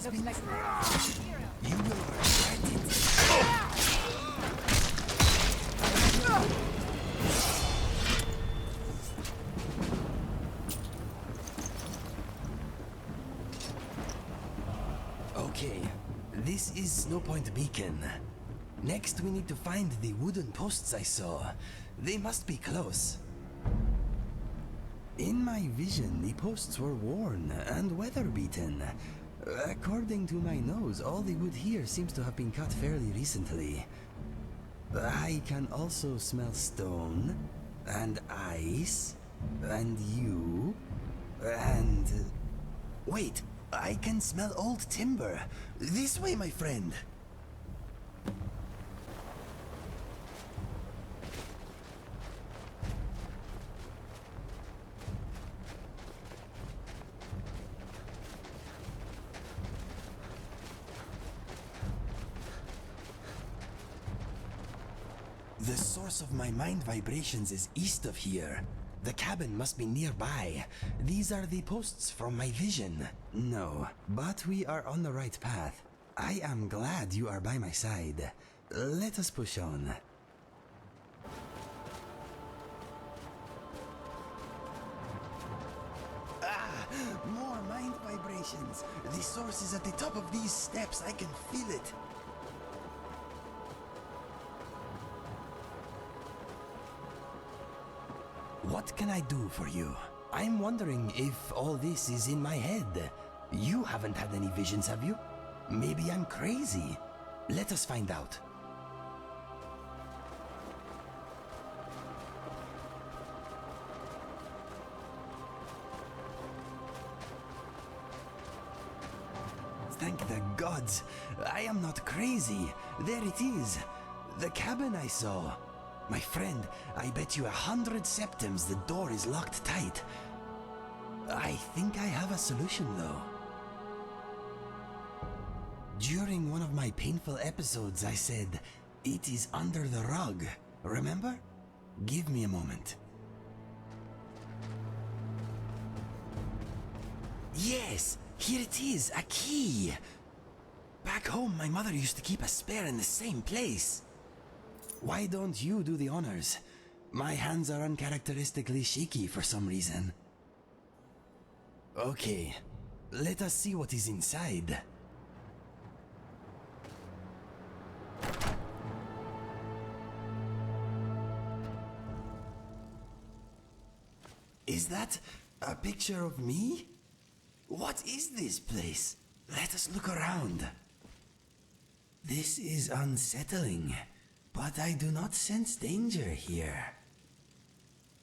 has been... Like You will regret it. Okay, this is Snowpoint Beacon. Next we need to find the wooden posts I saw. They must be close. In my vision, the posts were worn and weather-beaten. According to my nose, all the wood here seems to have been cut fairly recently. I can also smell stone, and ice, and you, and... Wait, I can smell old timber. This way, my friend. The source of my mind vibrations is east of here. The cabin must be nearby. These are the posts from my vision. No, but we are on the right path. I am glad you are by my side. Let us push on. Ah, more mind vibrations. The source is at the top of these steps. I can feel it. What can I do for you? I'm wondering if all this is in my head. You haven't had any visions, have you? Maybe I'm crazy. Let us find out. Thank the gods. I am not crazy. There it is. The cabin I saw. My friend, I bet you 100 septims the door is locked tight. I think I have a solution though. During one of my painful episodes I said, it is under the rug. Remember? Give me a moment. Yes, here it is, a key. Back home my mother used to keep a spare in the same place. Why don't you do the honors? My hands are uncharacteristically shaky for some reason. Okay, let us see what is inside. Is that a picture of me? What is this place? Let us look around. This is unsettling. But I do not sense danger here.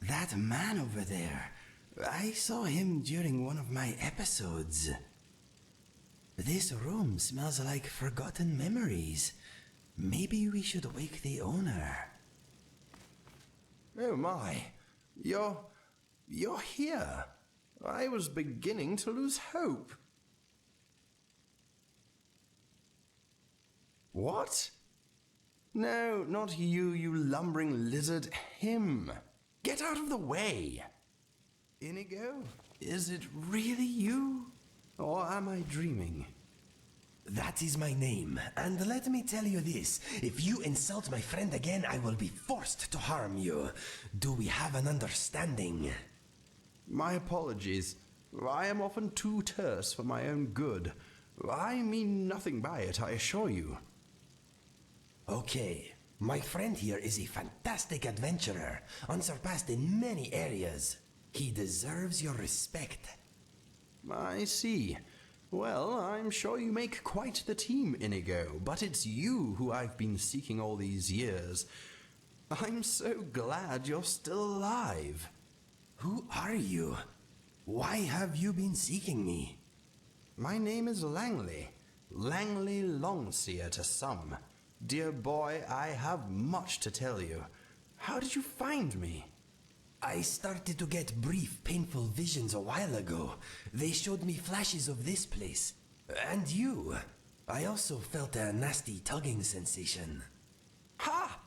That man over there, I saw him during one of my episodes. This room smells like forgotten memories. Maybe we should wake the owner. Oh my, you're here. I was beginning to lose hope. What? No, not you, you lumbering lizard. Him. Get out of the way. Inigo, is it really you? Or am I dreaming? That is my name, and let me tell you this. If you insult my friend again, I will be forced to harm you. Do we have an understanding? My apologies. I am often too terse for my own good. I mean nothing by it, I assure you. Okay, my friend here is a fantastic adventurer, unsurpassed in many areas. He deserves your respect. I see. Well, I'm sure you make quite the team, Inigo, but it's you who I've been seeking all these years. I'm so glad you're still alive. Who are you? Why have you been seeking me? My name is Langley. Langley Longseer to some. Dear boy, I have much to tell you. How did you find me? I started to get brief, painful visions a while ago. They showed me flashes of this place. And you. I also felt a nasty tugging sensation. Ha!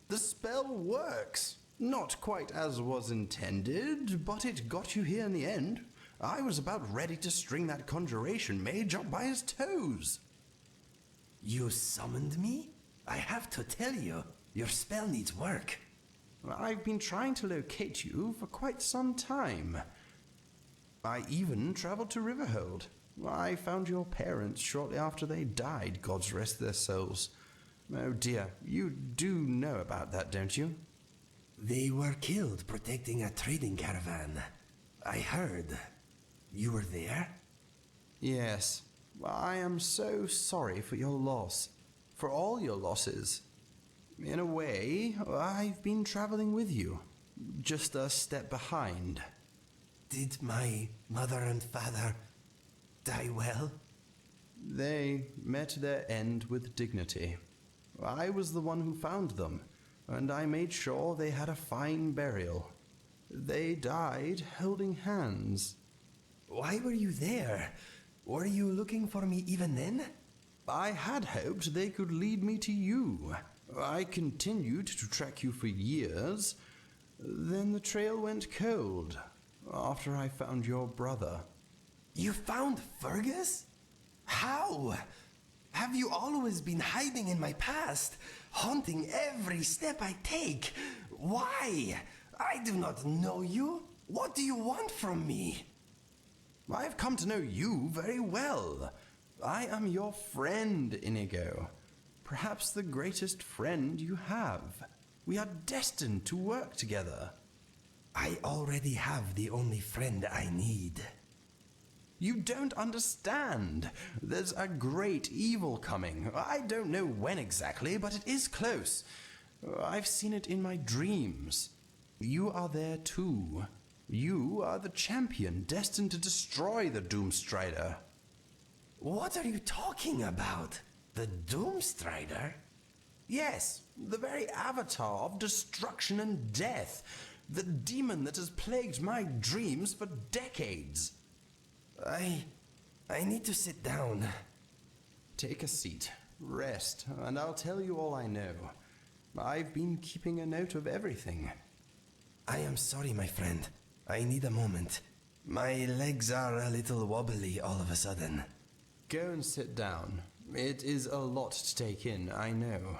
The spell works. Not quite as was intended, but it got you here in the end. I was about ready to string that conjuration mage up by his toes. You summoned me? I have to tell you, your spell needs work. I've been trying to locate you for quite some time. I even traveled to Riverhold. I found your parents shortly after they died, gods rest their souls. Oh dear, you do know about that, don't you? They were killed protecting a trading caravan. I heard. You were there? Yes. I am so sorry for your loss. For all your losses. In a way, I've been traveling with you. Just a step behind. Did my mother and father die well? They met their end with dignity. I was the one who found them, and I made sure they had a fine burial. They died holding hands. Why were you there? Were you looking for me even then? I had hoped they could lead me to you. I continued to track you for years. Then the trail went cold after I found your brother. You found Fergus? How? Have you always been hiding in my past, haunting every step I take? Why? I do not know you. What do you want from me? I've come to know you very well. I am your friend, Inigo. Perhaps the greatest friend you have. We are destined to work together. I already have the only friend I need. You don't understand. There's a great evil coming. I don't know when exactly, but it is close. I've seen it in my dreams. You are there too. You are the champion destined to destroy the Doomstrider. What are you talking about? The Doomstrider? Yes, the very avatar of destruction and death. The demon that has plagued my dreams for decades. I need to sit down. Take a seat, rest, and I'll tell you all I know. I've been keeping a note of everything. I am sorry, my friend. I need a moment. My legs are a little wobbly all of a sudden. Go and sit down. It is a lot to take in, I know.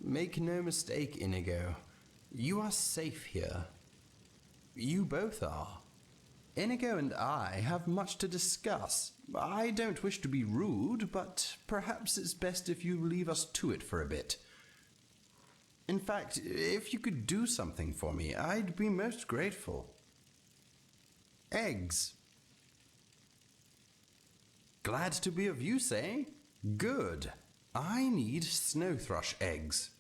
Make no mistake, Inigo. You are safe here. You both are. Inigo and I have much to discuss. I don't wish to be rude, but perhaps it's best if you leave us to it for a bit. In fact, if you could do something for me, I'd be most grateful. Eggs. Glad to be of use, eh? Good. I need snow thrush eggs.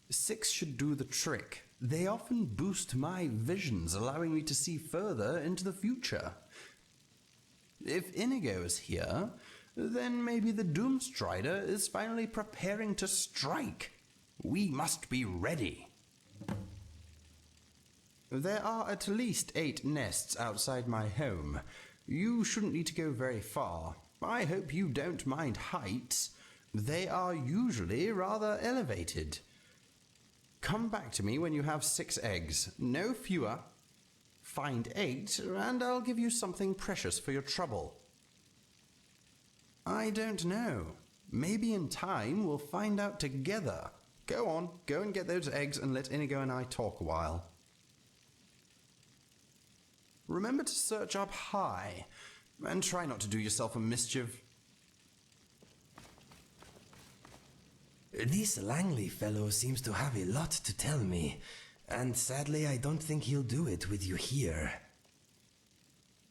6 should do the trick. They often boost my visions, allowing me to see further into the future. If Inigo is here, then maybe the Doomstrider is finally preparing to strike. We must be ready. There are at least 8 nests outside my home. You shouldn't need to go very far. I hope you don't mind heights. They are usually rather elevated. Come back to me when you have 6 eggs, no fewer. Find 8, and I'll give you something precious for your trouble. I don't know. Maybe in time we'll find out together. Go on, go and get those eggs and let Inigo and I talk a while. Remember to search up high, and try not to do yourself a mischief. This Langley fellow seems to have a lot to tell me, and sadly I don't think he'll do it with you here.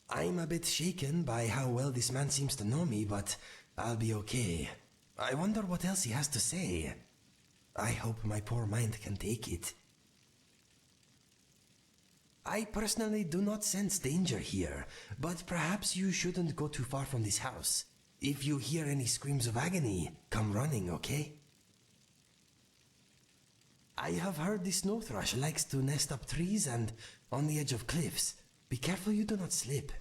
I'm a bit shaken by how well this man seems to know me, but I'll be okay. I wonder what else he has to say. I hope my poor mind can take it. I personally do not sense danger here, but perhaps you shouldn't go too far from this house. If you hear any screams of agony, come running, okay? I have heard the snow thrush likes to nest up trees and on the edge of cliffs. Be careful you do not slip.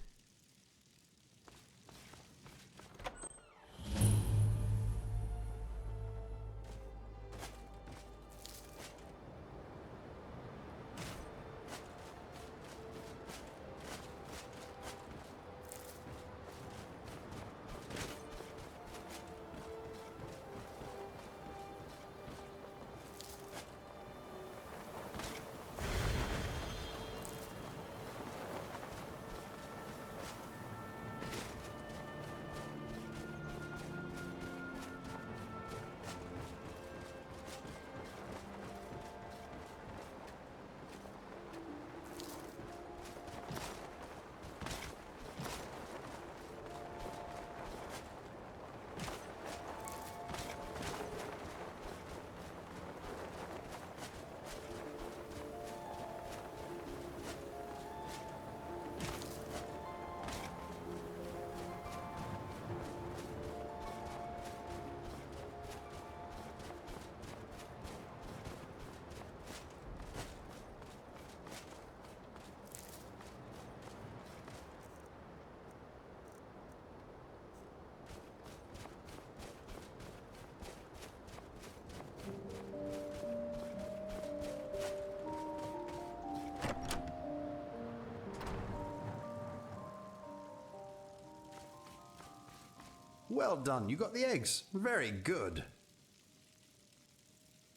Well done, you got the eggs. Very good.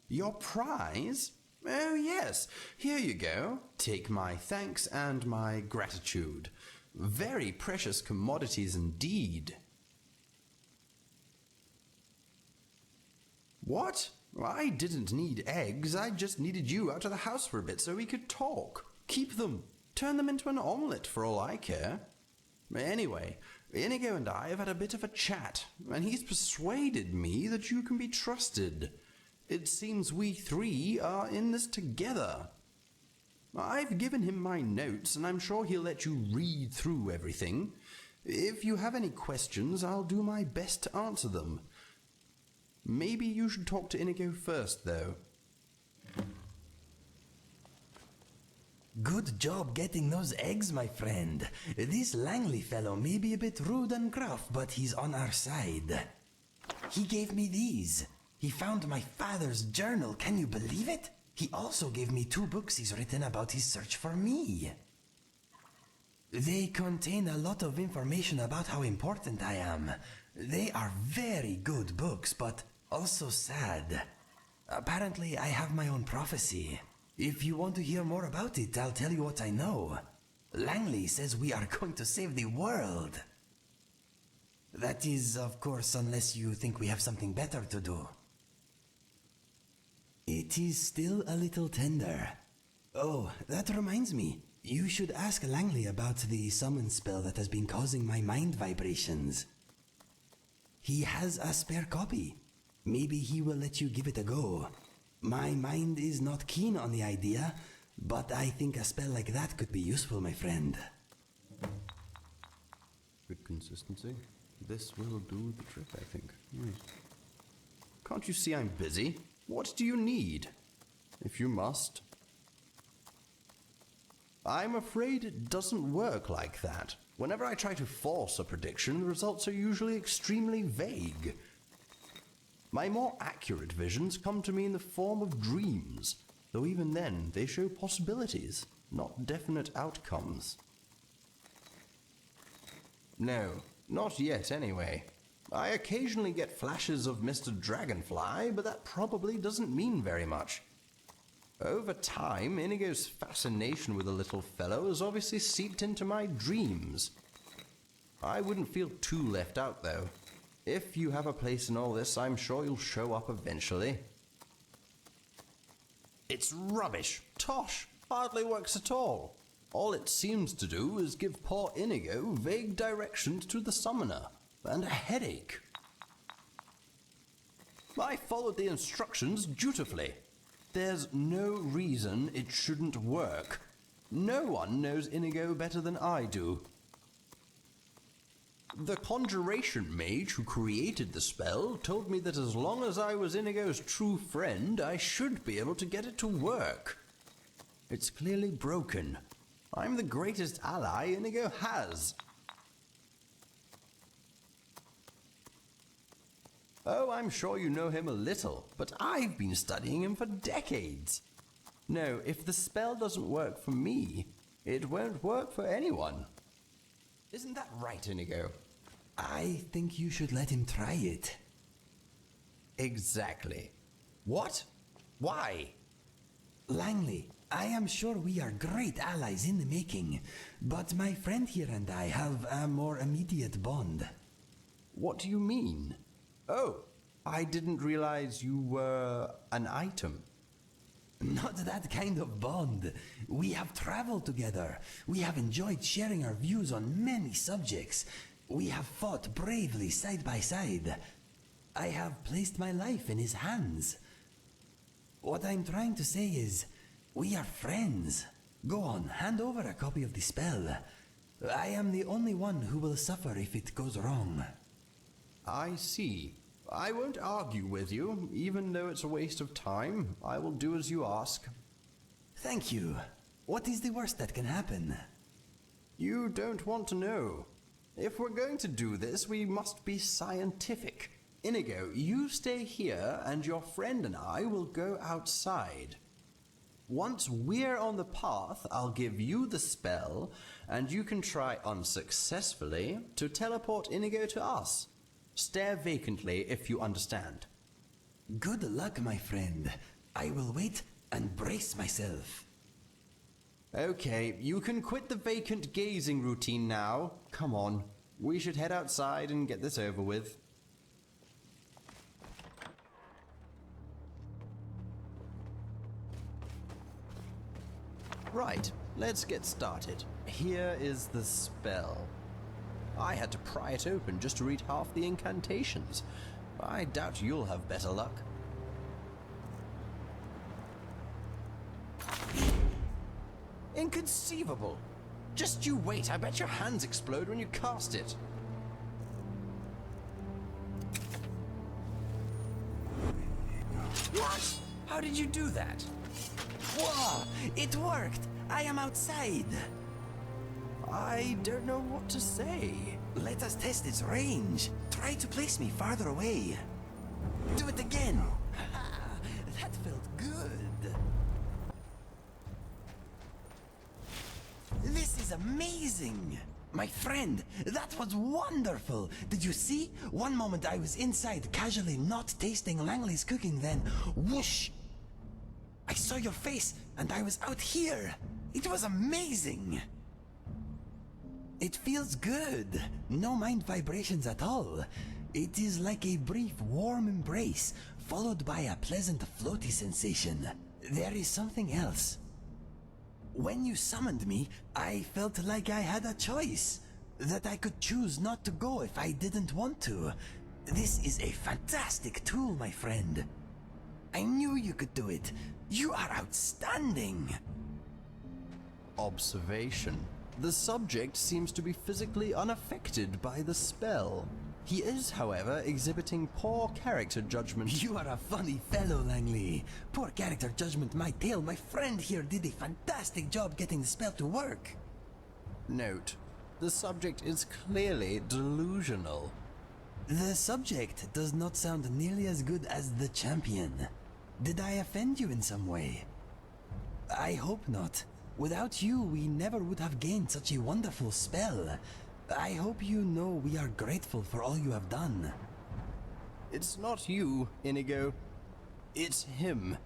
Your prize? Oh, yes. Here you go. Take my thanks and my gratitude. Very precious commodities indeed. What? I didn't need eggs. I just needed you out of the house for a bit so we could talk. Keep them. Turn them into an omelette for all I care. Anyway, Inigo and I have had a bit of a chat, and he's persuaded me that you can be trusted. It seems we three are in this together. I've given him my notes, and I'm sure he'll let you read through everything. If you have any questions, I'll do my best to answer them. Maybe you should talk to Inigo first, though. Good job getting those eggs, my friend. This Langley fellow may be a bit rude and gruff, but he's on our side. He gave me these. He found my father's journal. Can you believe it? He also gave me 2 books he's written about his search for me. They contain a lot of information about how important I am. They are very good books, but also sad. Apparently, I have my own prophecy. If you want to hear more about it, I'll tell you what I know. Langley says we are going to save the world. That is, of course, unless you think we have something better to do. It is still a little tender. Oh, that reminds me. You should ask Langley about the summon spell that has been causing my mind vibrations. He has a spare copy. Maybe he will let you give it a go. My mind is not keen on the idea, but I think a spell like that could be useful, my friend. Good consistency. This will do the trick, I think. Right. Can't you see I'm busy? What do you need? If you must. I'm afraid it doesn't work like that. Whenever I try to force a prediction, the results are usually extremely vague. My more accurate visions come to me in the form of dreams, though even then they show possibilities, not definite outcomes. No, not yet anyway. I occasionally get flashes of Mr. Dragonfly, but that probably doesn't mean very much. Over time, Inigo's fascination with the little fellow has obviously seeped into my dreams. I wouldn't feel too left out, though. If you have a place in all this, I'm sure you'll show up eventually. It's rubbish. Tosh. Hardly works at all. All it seems to do is give poor Inigo vague directions to the summoner, and a headache. I followed the instructions dutifully. There's no reason it shouldn't work. No one knows Inigo better than I do. The conjuration mage who created the spell told me that as long as I was Inigo's true friend, I should be able to get it to work. It's clearly broken. I'm the greatest ally Inigo has. Oh, I'm sure you know him a little, but I've been studying him for decades. No, if the spell doesn't work for me, it won't work for anyone. Isn't that right, Inigo? I think you should let him try it. Exactly. What? Why? Langley, I am sure we are great allies in the making, but my friend here and I have a more immediate bond. What do you mean? Oh, I didn't realize you were an item. Not that kind of bond. We have traveled together. We have enjoyed sharing our views on many subjects. We have fought bravely side by side. I have placed my life in his hands. What I'm trying to say is, we are friends. Go on, hand over a copy of the spell. I am the only one who will suffer if it goes wrong. I see. I won't argue with you, even though it's a waste of time. I will do as you ask. Thank you. What is the worst that can happen? You don't want to know. If we're going to do this, we must be scientific. Inigo, you stay here, and your friend and I will go outside. Once we're on the path, I'll give you the spell, and you can try unsuccessfully to teleport Inigo to us. Stare vacantly if you understand. Good luck, my friend. I will wait and brace myself. Okay, you can quit the vacant gazing routine now. Come on, we should head outside and get this over with. Right, let's get started. Here is the spell. I had to pry it open just to read half the incantations. I doubt you'll have better luck. Inconceivable! Just you wait, I bet your hands explode when you cast it. What? How did you do that? Whoa! It worked! I am outside! I don't know what to say. Let us test its range. Try to place me farther away. Do it again! That felt good! This is amazing! My friend, that was wonderful! Did you see? One moment I was inside, casually not tasting Langley's cooking, then whoosh! I saw your face, and I was out here! It was amazing! It feels good. No mind vibrations at all. It is like a brief, warm embrace, followed by a pleasant, floaty sensation. There is something else. When you summoned me, I felt like I had a choice. That I could choose not to go if I didn't want to. This is a fantastic tool, my friend. I knew you could do it. You are outstanding. Observation. The subject seems to be physically unaffected by the spell. He is, however, exhibiting poor character judgment. You are a funny fellow, Langley. Poor character judgment, my tale. My friend here did a fantastic job getting the spell to work. Note, the subject is clearly delusional. The subject does not sound nearly as good as the champion. Did I offend you in some way? I hope not. Without you, we never would have gained such a wonderful spell. I hope you know we are grateful for all you have done. It's not you, Inigo. It's him.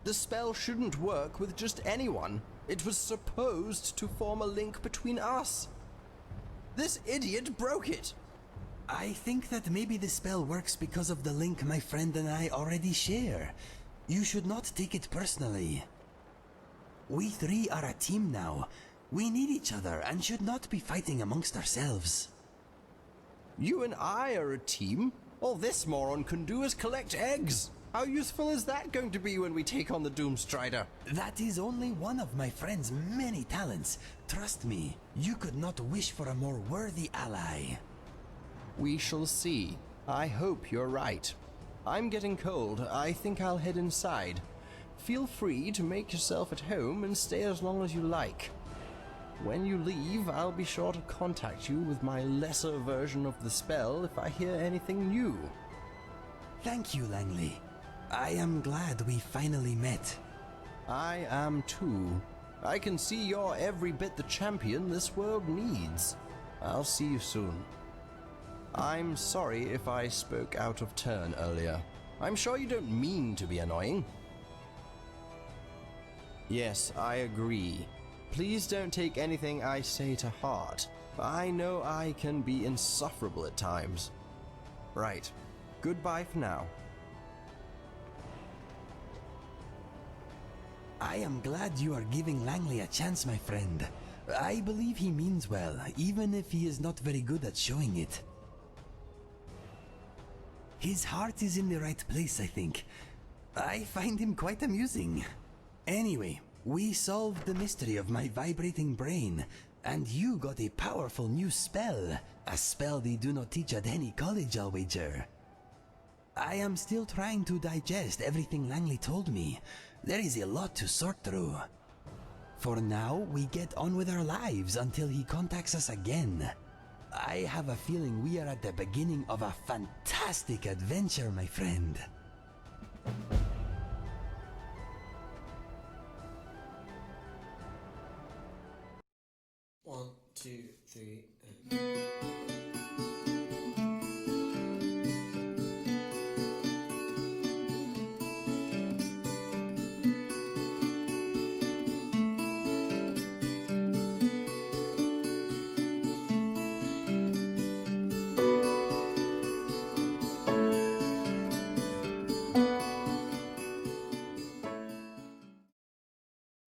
The spell shouldn't work with just anyone. It was supposed to form a link between us. This idiot broke it. I think that maybe the spell works because of the link my friend and I already share. You should not take it personally. We three are a team now. We need each other and should not be fighting amongst ourselves. You and I are a team? All this moron can do is collect eggs. How useful is that going to be when we take on the Doomstrider? That is only one of my friend's many talents. Trust me, you could not wish for a more worthy ally. We shall see. I hope you're right. I'm getting cold. I think I'll head inside. Feel free to make yourself at home and stay as long as you like. When you leave, I'll be sure to contact you with my lesser version of the spell if I hear anything new. Thank you, Langley. I am glad we finally met. I am too. I can see you're every bit the champion this world needs. I'll see you soon. I'm sorry if I spoke out of turn earlier. I'm sure you don't mean to be annoying. Yes, I agree. Please don't take anything I say to heart. I know I can be insufferable at times. Right. Goodbye for now. I am glad you are giving Langley a chance, my friend. I believe he means well, even if he is not very good at showing it. His heart is in the right place, I think. I find him quite amusing. Anyway, we solved the mystery of my vibrating brain, and you got a powerful new spell. A spell they do not teach at any college, I'll wager. I am still trying to digest everything Langley told me. There is a lot to sort through. For now, we get on with our lives until he contacts us again. I have a feeling we are at the beginning of a fantastic adventure, my friend.